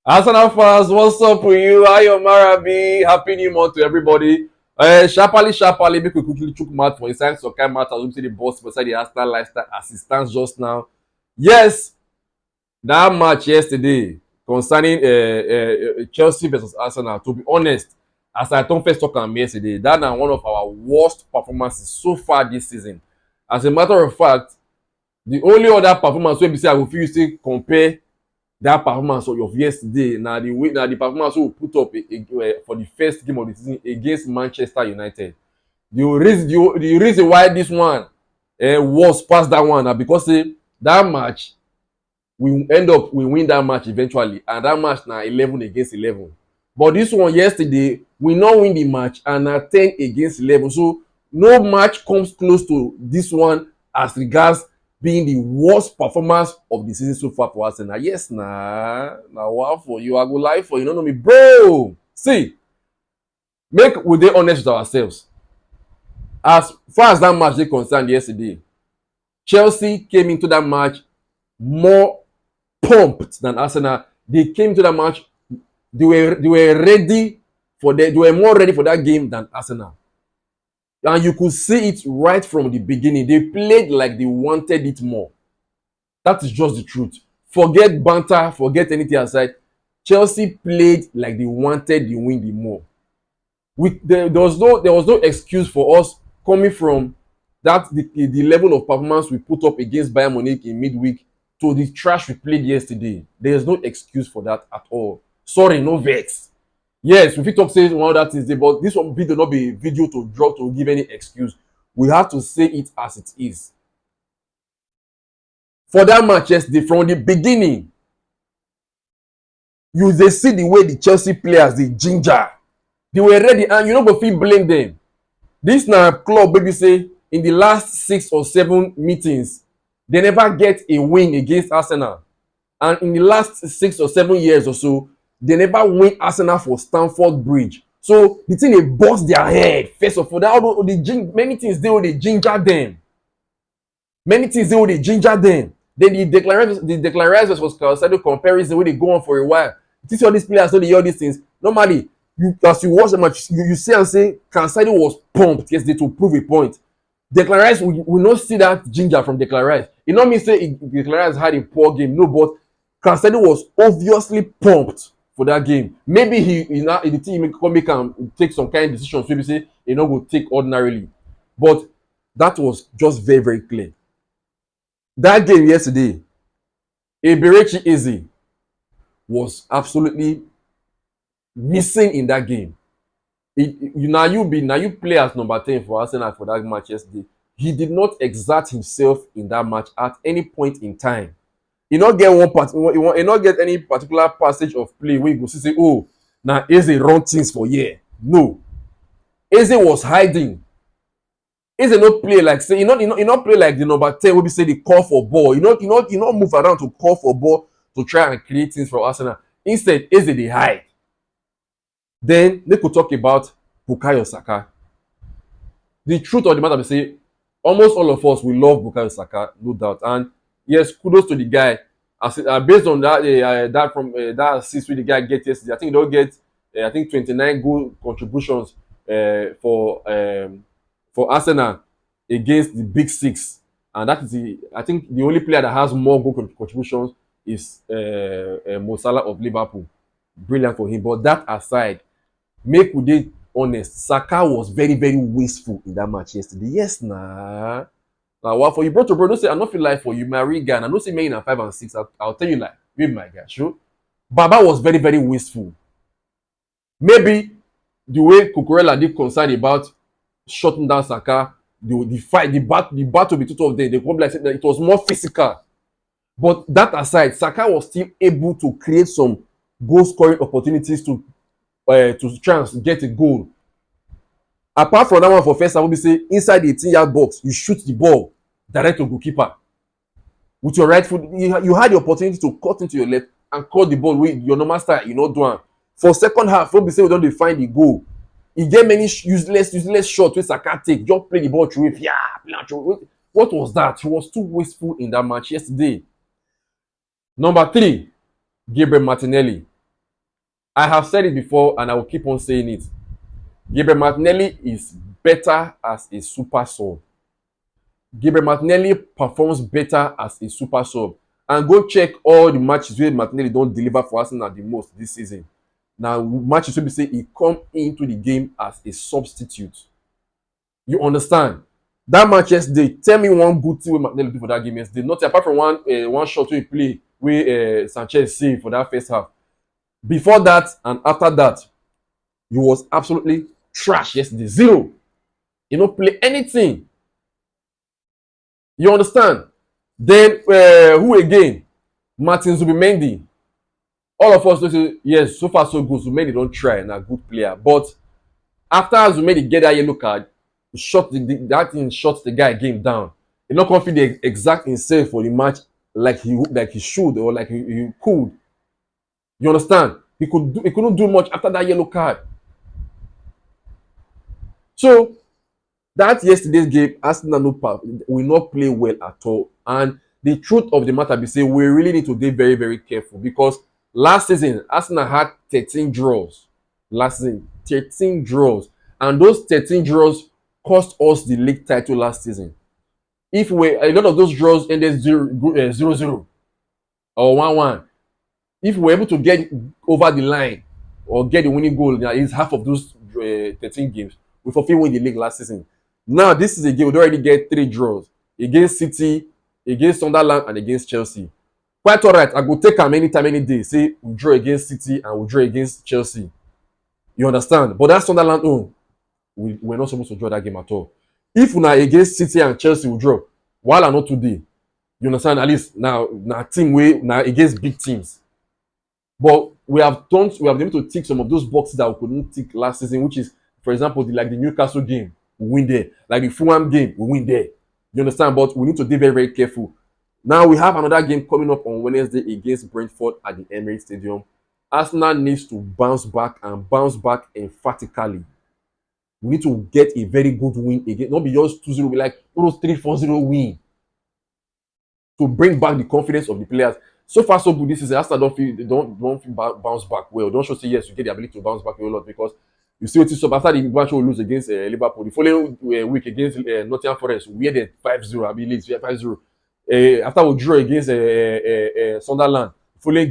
Arsenal fans, what's up with you? How you, Marabi? Happy New Month to everybody. Sharply, make we quickly chook mouth for inside soccer matter. We see the boss beside the Arsenal lifestyle assistance just now. Yes, that match yesterday concerning Chelsea versus Arsenal. To be honest, as I told first talk am yesterday, that na one of our worst performances so far this season. As a matter of fact, the only other performance wey be say I go fit use take compare that performance of yesterday na the performance wey we put up for the first game of the season against Manchester United. The reason why this one worse pass that one na because say that match we win that match eventually, and that match na 11 against 11. But this one yesterday we no win the match and na 10 against 11. So no match comes close to this one as regards being the worst performance of the season so far for Arsenal. Yes, na wow for you. I go lie for you. No know me, bro. See, make we dey honest with ourselves. As far as that match dey concerned yesterday, Chelsea came into that match more pumped than Arsenal. They came to that match. They were ready for they were more ready for that game than Arsenal. And you could see it right from the beginning. They played like they wanted it more. That is just the truth. Forget banter, forget anything aside. Chelsea played like they wanted the win the more. There was no excuse for us coming from the level of performance we put up against Bayern Munich in midweek to the trash we played yesterday. There is no excuse for that at all. Sorry, no vex. Yes, we fit talk say one other things dey, but this one video no be a video to drop to give any excuse. We have to say it as it is. For that match yesterday, from the beginning, you dey see the way the Chelsea players dey ginger. They were ready, and you no go fit blame them. This na club wey be say in the last 6 or 7 meetings, they never get a win against Arsenal. And in the last 6 or 7 years or so, they never win Arsenal for Stamford Bridge. So the thing dey burst their head. First of all, many things dey wey dey ginger them. Many things dey wey dey ginger them. Then the Declan Rice versus Caicedo comparison wey dey go on for a while. You see all these players no dey hear all these things. Normally, as you watch the match, you see am say Caicedo was pumped yesterday to prove a point. Declan Rice, we no see that ginger from Declan Rice. E no mean say Declan Rice had a poor game, no, but Caicedo was obviously pumped for that game. Maybe the team come make am take some kind of decisions wey be say e no go take ordinarily, but that was just very very clear. That game yesterday, Eberechi Eze was absolutely missing in that game. You play as number 10 for Arsenal for that match yesterday. He did not exert himself in that match at any point in time. He not get any particular passage of play where you go see say, oh, now Eze run things for here. No. Eze was hiding. Eze not play like say he not play like the number 10 wey be say dey call for ball. He not move around to call for ball to try and create things for Arsenal. Instead, Eze dey hide. Then they could talk about Bukayo Saka. The truth of the matter be say almost all of us we love Bukayo Saka, no doubt. And yes, kudos to the guy. Based on that assist wey the guy get yesterday, I think he don get 29 goal contributions for Arsenal against the big six, and that is I think the only player that has more goal contributions is Mo Salah of Liverpool. Brilliant for him. But that aside, make we dey honest, Saka was very very wasteful in that match yesterday. Yes, nah. Now what for you, bro? Don't say I no feel like for you, my real guy. I no say me in 5 and 6. I'll tell you like, with my guy, sure. Baba was very very wasteful. Maybe the way Cucurella did concerned about shutting down Saka, the battle between two of them, they probably said that it was more physical. But that aside, Saka was still able to create some goal scoring opportunities to try and get a goal. Apart from that one for first half, we say inside the 18-yard box, you shoot the ball direct to goalkeeper with your right foot. You had the opportunity to cut into your left and cut the ball with your normal style. You know, do one. For second half, we say we don't define the goal. He get many useless shots wey Saka take. Just play the ball through it. Yeah, what was that? He was too wasteful in that match yesterday. Number 3, Gabriel Martinelli. I have said it before and I will keep on saying it. Gabriel Martinelli is better as a super sub. Gabriel Martinelli performs better as a super sub. And go check all the matches where Martinelli don't deliver for Arsenal the most this season. Now, matches wey be say he come into the game as a substitute. You understand? That match yesterday, tell me one good thing wey Martinelli do for that game yesterday. Nothing apart from one shot wey he play wey Sanchez save for that first half. Before that and after that, he was absolutely trash yesterday. Zero. He no play anything. You understand? Then who again? Martin Zubimendi. All of us know say yes, so far so good. Zubimendi don try na good player, but after Zubimendi get that yellow card, that thing shut the guy game down. He no come fit dey exact himself for the match like he should or like he could. You understand? He couldn't do much after that yellow card. So that yesterday's game, Arsenal will not play well at all. And the truth of the matter be say we really need to be very, very careful because last season Arsenal had 13 draws. Last season, 13 draws. And those 13 draws cost us the league title last season. If we a lot of those draws ended 0-0 or 1-1, if we're able to get over the line or get the winning goal at least half of those 13 games, we fulfill win the league last season. Now, this is a game we already get 3 draws against City, against Sunderland, and against Chelsea. Quite all right, I go take am anytime, any day. Say we draw against City and we draw against Chelsea. You understand? But that Sunderland own, we're not supposed to draw that game at all. If una against City and Chelsea we draw, while I not today, you understand? At least now team wey now against big teams. But we have been able to tick some of those boxes that we couldn't tick last season, which is, for example, the Newcastle game, we win there. Like the Fulham game, we win there. You understand? But we need to be very, very careful. Now we have another game coming up on Wednesday against Brentford at the Emirates Stadium. Arsenal needs to bounce back and bounce back emphatically. We need to get a very good win again. Not be just 2-0, be like 3-4-0 win to bring back the confidence of the players. So far, so good this season. Arsenal don't bounce back well. Don't show say yes, you get the ability to bounce back a lot because you see what up after the match we lose against Liverpool. The following week against Nottingham Forest, we had a 5-0. I believe 5-0. After we drew against Sunderland, the following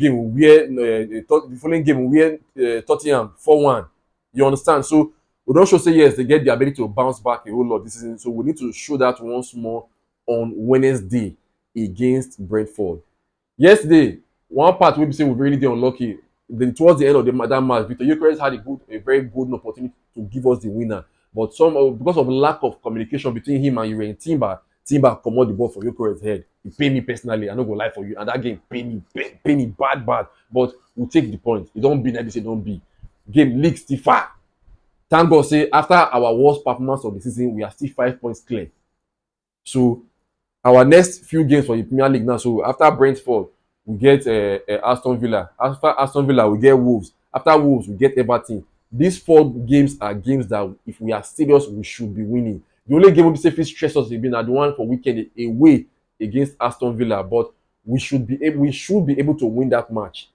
game we had Tottenham 4-1. You understand? So we don't show say yes, they get the ability to bounce back a whole lot this season. So we need to show that once more on Wednesday against Brentford. Yesterday, one part wey be say we really dey unlucky. Then towards the end of that match, Victor Gyökeres had a very good opportunity to give us the winner. But because of lack of communication between him and Uriel Timber comot the ball for Gyökeres head. He pay me personally. I no go lie for you. And that game pay me bad. But we take the point. E don be like this, e don be. Game league still far. Thank God say after our worst performance of the season, we are still 5 points clear. So our next few games for the Premier League now. So after Brentford, we get Aston Villa. After Aston Villa, we get Wolves. After Wolves, we get Everton. These 4 games are games that if we are serious, we should be winning. The only game we say fit stress us will be na the one for weekend away against Aston Villa, but we should be able to win that match.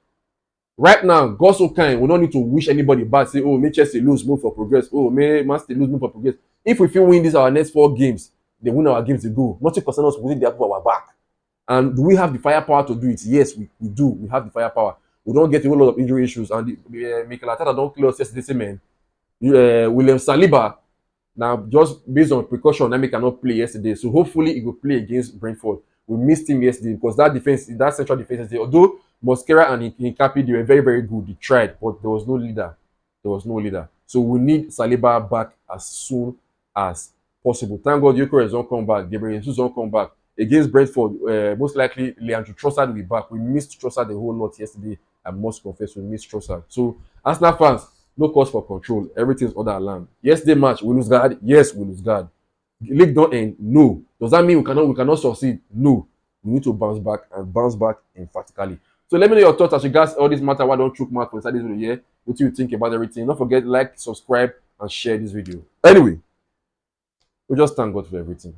Right now, God so kind, we don't need to wish anybody bad. Say, oh, may Chelsea lose, move for progress. Oh, may Man City lose, move for progress. If we feel win this our next 4 games, they win our games to go. Nothing concern us within the apple of our back. And do we have the firepower to do it? Yes, we do. We have the firepower. We don't get a whole lot of injury issues. And Mikel Arteta don't clear us yesterday, say, man, William Saliba, now just based on precaution, Nami cannot play yesterday. So hopefully he will play against Brentford. We missed him yesterday because that central defense yesterday, although Mosquera and Hincapi, they were very, very good. They tried, but there was no leader. So we need Saliba back as soon as possible. Thank God Gyökeres don't come back. Gabriel Jesus don't come back. Against Brentford, most likely Leandro Trossard will be back. We missed Trossard the whole lot yesterday. I must confess, we missed Trossard. So Arsenal fans, no cause for control. Everything's under alarm. Yesterday match, we lose guard. Yes, we lose guard. League don't end. No. Does that mean we cannot succeed? No. We need to bounce back and bounce back emphatically. So let me know your thoughts as regards all this matter. Why don't chook mouth for inside this video here? What do you think about everything? Don't forget like, subscribe, and share this video. Anyway, we just thank God for everything.